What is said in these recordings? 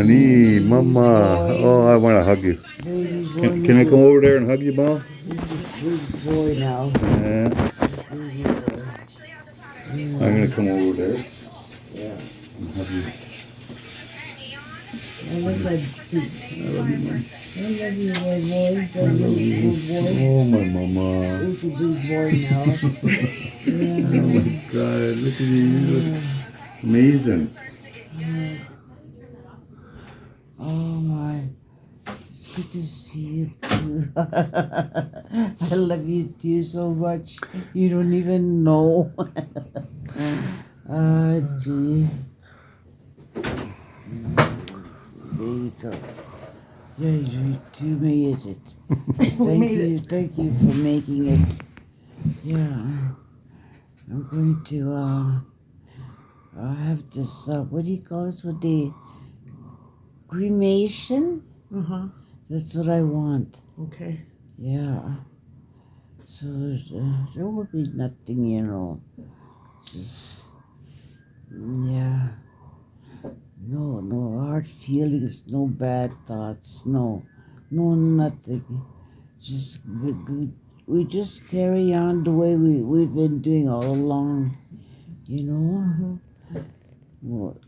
honey, mama. Boy. Oh, I want to hug you. Baby boy. Can I come over there and hug you, Mom? Big boy now. Yeah. Baby boy. I'm going to come over there Yeah. and hug you. I love that big. I love you, Mom. I love you, my boy. I love you. Good boy. Oh, my mama. Who's a big boy now? Yeah. Oh, my God. Look at you. You look amazing. Oh my. It's good to see you too. I love you too so much. You don't even know. Gee. Baby girl. Yeah, you two made it. Thank you for making it. Yeah. I'm going to have this what do you call this with the cremation? That's what I want. Okay. Yeah. So there will be nothing, just yeah. No hard feelings, no bad thoughts, no nothing. Just good. We just carry on the way we've been doing all along, you know. Well,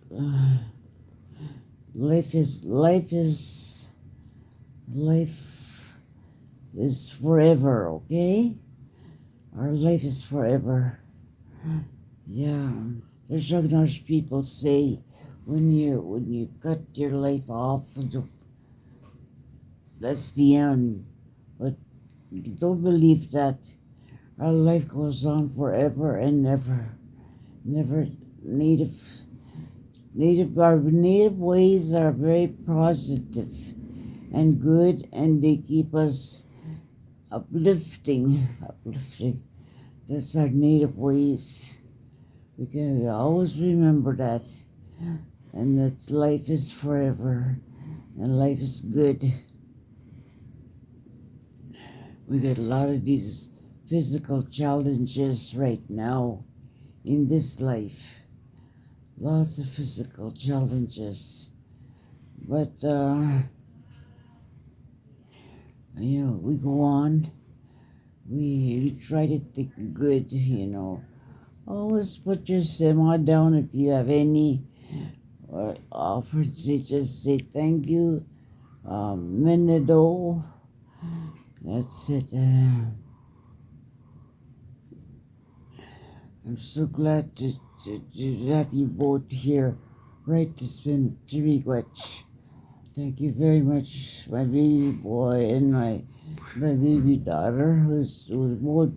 life is forever, okay? Our life is forever. Yeah. There's sometimes people say when you cut your life off, that's the end. But don't believe that. Our life goes on forever and never. Never our native ways are very positive and good, and they keep us uplifting. That's our native ways. We can always remember that, and that life is forever, and life is good. We got a lot of these physical challenges right now in this life. Lots of physical challenges, but we go on. We try to think good. Always put your semi down if you have any offers. Just say thank you. Minado. That's it. I'm so glad to have you both here right this minute. Ginew. Thank you very much, my baby boy and my baby daughter, who's both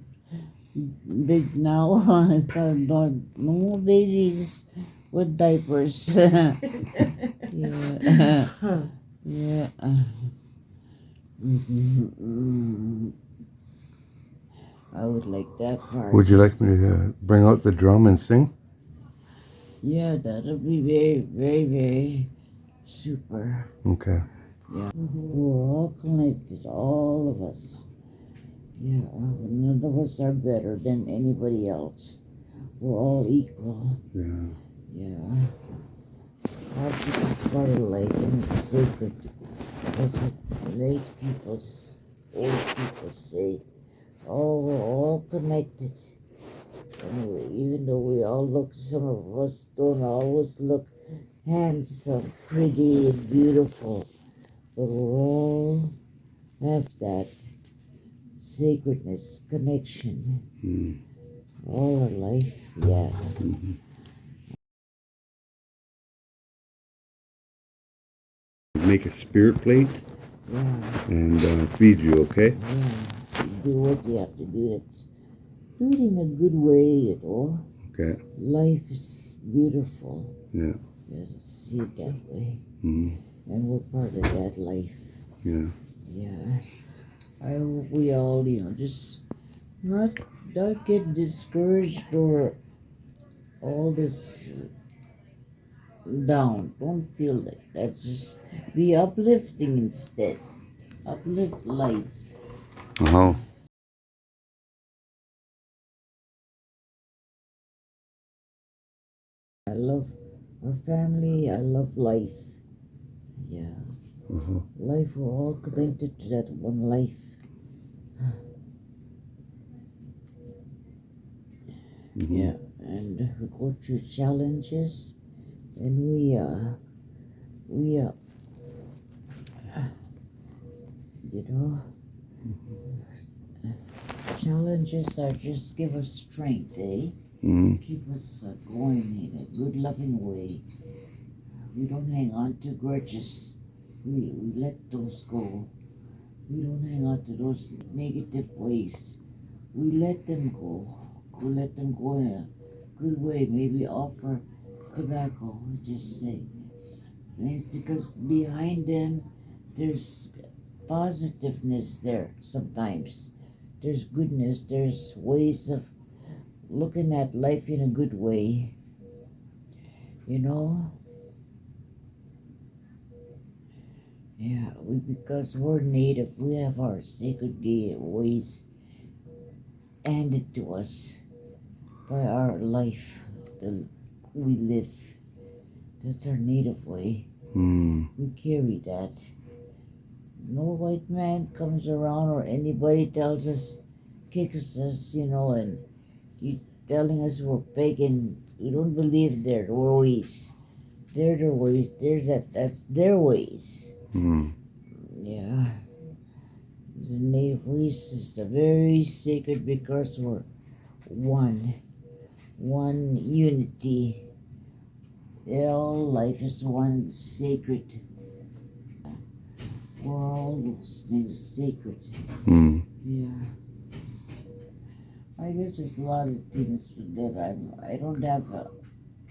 big now. Not no more babies with diapers. Yeah. Yeah. I would like that part. Would you like me to bring out the drum and sing? Yeah, that'll be very, very, very super. Okay. Yeah. We're all connected, all of us. Yeah, none of us are better than anybody else. We're all equal. Yeah. Yeah. Object is part of life and it's sacred. That's what old people say. Oh, we're all connected. And even though we all look, some of us don't always look handsome, pretty, and beautiful, but we all have that sacredness, connection, all our life, yeah. Make a spirit plate Yeah, and feed you, okay? yeah. Do what you have to do. Do it in a good way, Okay. Life is beautiful. Yeah. You have to see it that way. Mm-hmm. And we're part of that life. Yeah. Yeah. I hope we all, just not get discouraged or all this down. Don't feel like that. Just be uplifting instead. Uplift life. Uh-huh. I love our family. I love life. Yeah. Uh-huh. Life, we're all connected to that one life. Mhm. Yeah, and we go through challenges, and we you know, challenges are just give us strength, eh? Mhm. Keep us going in a good, loving way. We don't hang on to grudges. We let those go. We don't hang on to those negative ways. We let them go. We let them go in a good way. Maybe offer tobacco. We just say things because behind them, there's positiveness there sometimes. There's goodness. There's ways of looking at life in a good way. You know? Yeah, because we're native, we have our sacred ways handed to us by our life that we live. That's our native way. Mm. We carry that. No white man comes around or anybody tells us, kicks us, and you telling us we're pagan. We don't believe their ways. They're their ways. That's their ways. Mm. Yeah. The native ways is the very sacred because we're one unity. All life is one sacred. We're all those things sacred. Mm. Yeah. I guess there's a lot of things that I don't have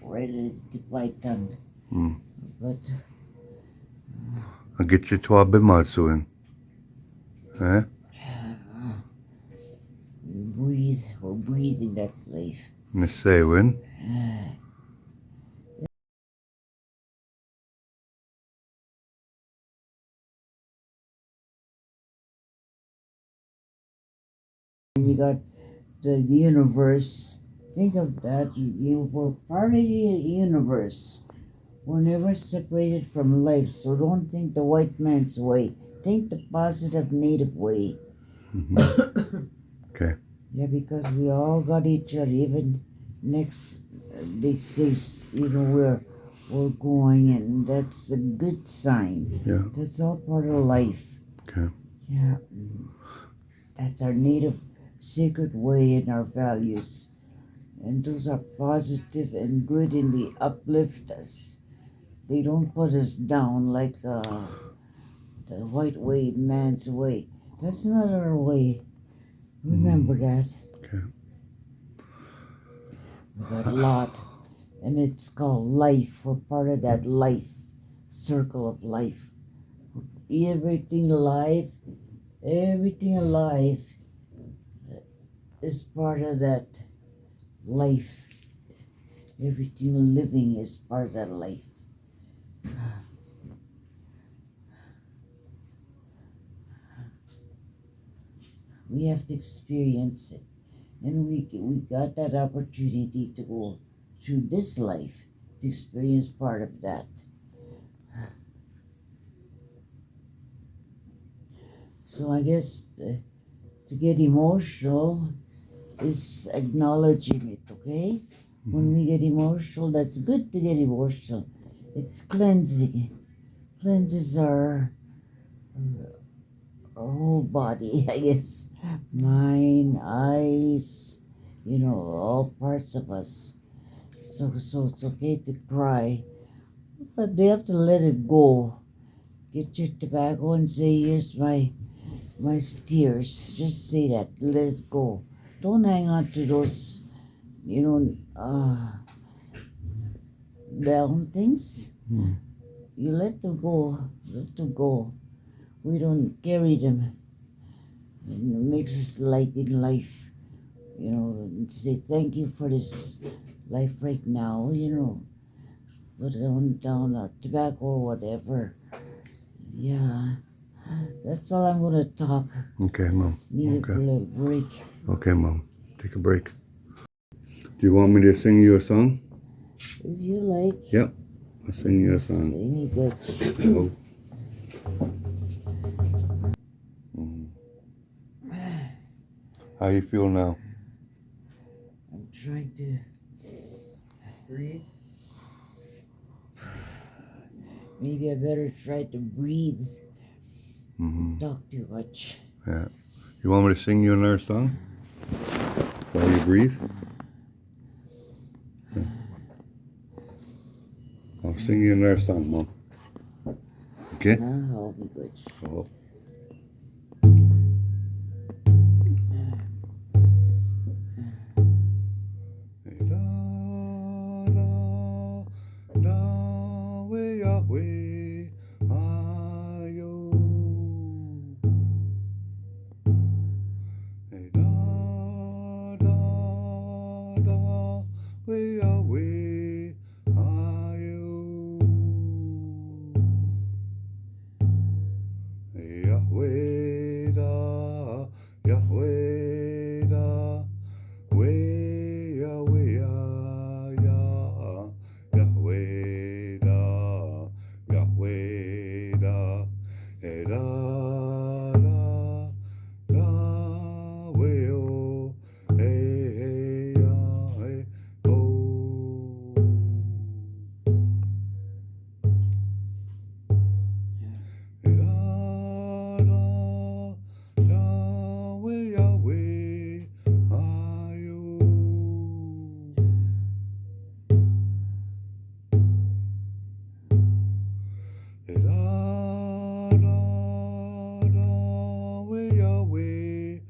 ready to my tongue, Mm. but I'll get you to our bimazuin. Eh? we're breathing, that's life. Miss Sewin. And you got the universe. Think of that. We're part of the universe. We're never separated from life, so don't think the white man's way. Think the positive native way. Mm-hmm. Okay. Yeah, because we all got each other. Even next, they say, we're going, and that's a good sign. Yeah. That's all part of life. Okay. Yeah, that's our native sacred way and our values. And those are positive and good, and they uplift us. They don't put us down like the white way, man's way. That's not our way. Remember that. Okay. We got a lot, and it's called life. We're part of that life, circle of life. Everything alive is part of that life. Everything living is part of that life. We have to experience it. And we got that opportunity to go through this life to experience part of that. So I guess to get emotional is acknowledging it, okay? When we get emotional, that's good to get emotional. It's cleansing. Cleanses our whole body, I guess. Mind, eyes, all parts of us. So it's okay to cry, but they have to let it go. Get your tobacco and say, here's my tears. Just say that. Let it go. Don't hang on to those, down things. Mm. You let them go. Let them go. We don't carry them. It makes us light in life. Say thank you for this life right now. Put it on down tobacco or whatever. Yeah, that's all I'm gonna talk. Okay, Mom. Need Okay. a little break. Okay, Mom. Take a break. Do you want me to sing you a song? If you like. Yep. I'll sing you a song. Sing it good. Oh. How you feel now? I'm trying to breathe. Maybe I better try to breathe. Mm-hmm. Talk too much. Yeah. You want me to sing you another song? While you breathe? Yeah. I'll sing you another song, Mom. Okay? Now I'll be good. Oh. Yahweh da, Yahweh da, way Yahweh ya, Yahweh da, Yahweh da, da da da, way oh, hey hey ya, hey oh. Yahweh, Yahweh, ayo. Yahweh, Yahweh,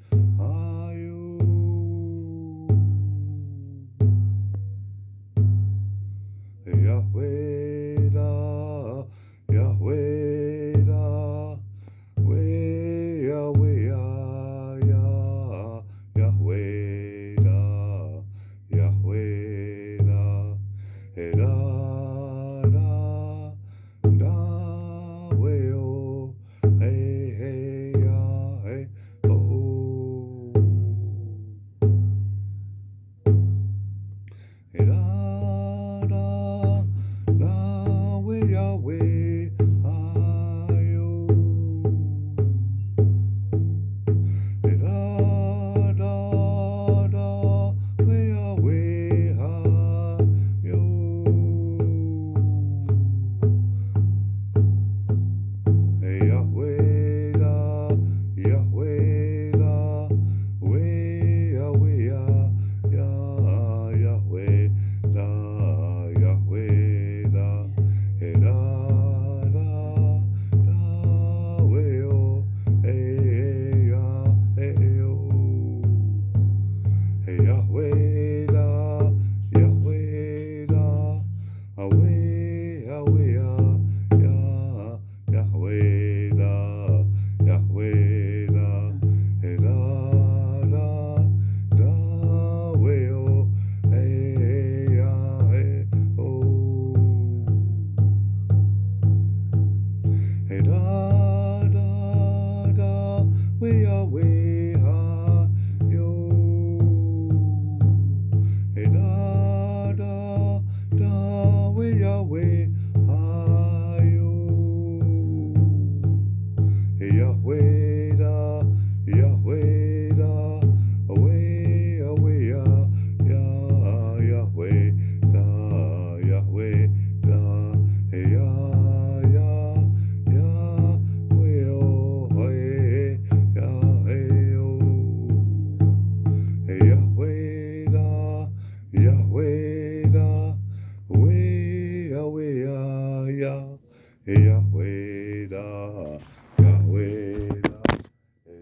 ayo. Yahweh da, Yahweh da, way Yahweh ya, Yahweh da, Yahweh da, da da way oh, hey hey ya, hey oh. Da da da way Yahweh ayo. Da da da way Yahweh ayo. Yahweh da, Yahweh da, way Yahweh ya, Yahweh da, Yahweh da, da way oh, hey ya, hey oh. Yahweh da, Yahweh da, away, away, ya, Yahweh da, Yahweh da, da, way oh, hey ya, hey oh. Da, way away, ha, yo. Da, way away, ha, yo. Yahweh da, Yahweh da, away, away, Yahweh da, Yahweh da, Yahweh oh, hey, hey oh. Yahweh da, Yahweh da, way, away, Yahweh da, Yahweh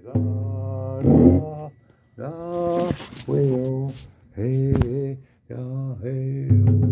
da, da, way oh, hey, hey oh.